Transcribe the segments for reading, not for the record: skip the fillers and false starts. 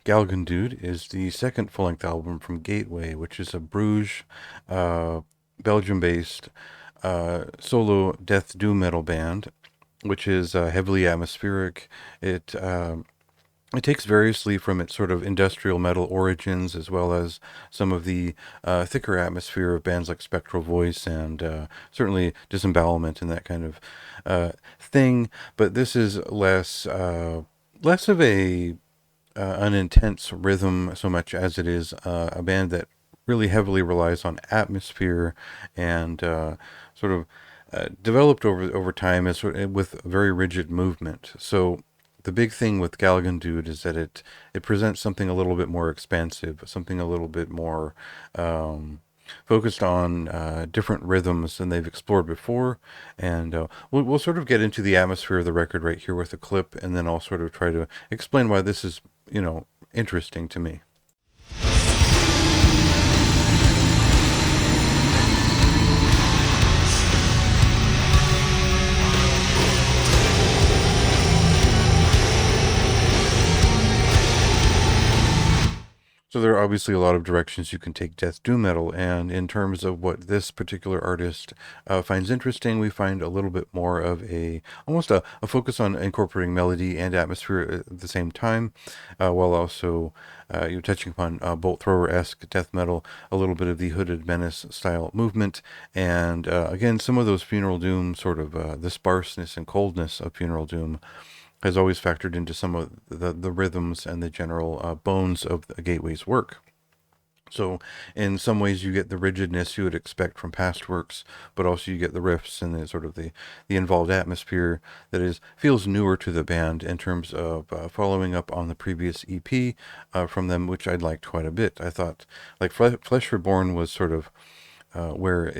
Galgendood is the second full-length album from Gateway, which is a Bruges, uh, Belgium-based solo death doom metal band, which is heavily atmospheric. It takes variously from its sort of industrial metal origins, as well as some of the thicker atmosphere of bands like Spectral Voice and certainly Disembowelment and that kind of thing. But this is less of a an intense rhythm so much as it is a band that really heavily relies on atmosphere and sort of developed over time as with very rigid movement. So the big thing with Galgendood is that it presents something a little bit more expansive, something a little bit more um, focused on different rhythms than they've explored before. And we'll sort of get into the atmosphere of the record right here with a clip, and then I'll sort of try to explain why this is, interesting to me. So there are obviously a lot of directions you can take death doom metal, and in terms of what this particular artist finds interesting, we find a little bit more of almost a focus on incorporating melody and atmosphere at the same time, while also you're touching upon bolt thrower-esque death metal, a little bit of the Hooded Menace style movement, and again some of those Funeral Doom sort of the sparseness and coldness of Funeral Doom has always factored into some of the rhythms and the general bones of the Gateway's work. So, in some ways, you get the rigidness you would expect from past works, but also you get the riffs and the sort of the involved atmosphere that is feels newer to the band in terms of following up on the previous EP from them, which I liked quite a bit. I thought like Flesh Reborn was sort of where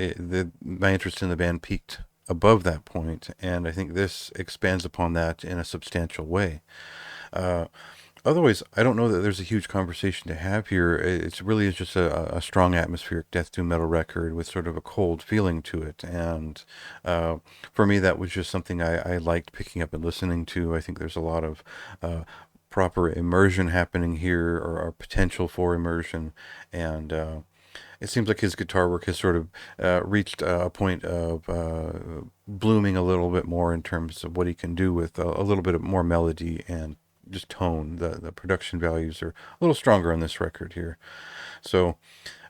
my interest in the band peaked above that point, and I think this expands upon that in a substantial way. Uh, Otherwise, I don't know that there's a huge conversation to have here. It's really is just a strong atmospheric death doom metal record with sort of a cold feeling to it, and uh, for me, that was just something I liked picking up and listening to. I think there's a lot of proper immersion happening here, or potential for immersion, and it seems like his guitar work has sort of reached a point of blooming a little bit more in terms of what he can do with a little bit of more melody and just tone. The production values are a little stronger on this record here. So,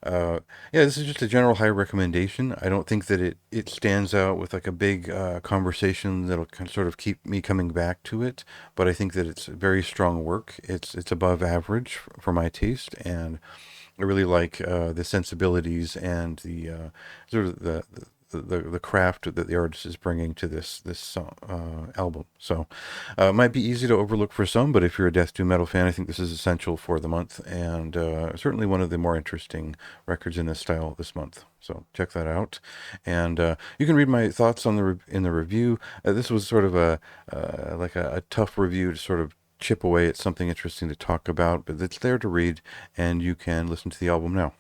yeah, this is just a general high recommendation. I don't think that it stands out with like a big conversation that'll sort of keep me coming back to it, but I think that it's very strong work. It's above average for my taste, and I really like the sensibilities and the sort of the craft that the artist is bringing to this song, album. So it might be easy to overlook for some, but if you're a death doom metal fan, I think this is essential for the month, and certainly one of the more interesting records in this style this month. So check that out, and you can read my thoughts on in the review. This was sort of like a tough review to sort of chip away at something interesting to talk about, but it's there to read, and you can listen to the album now.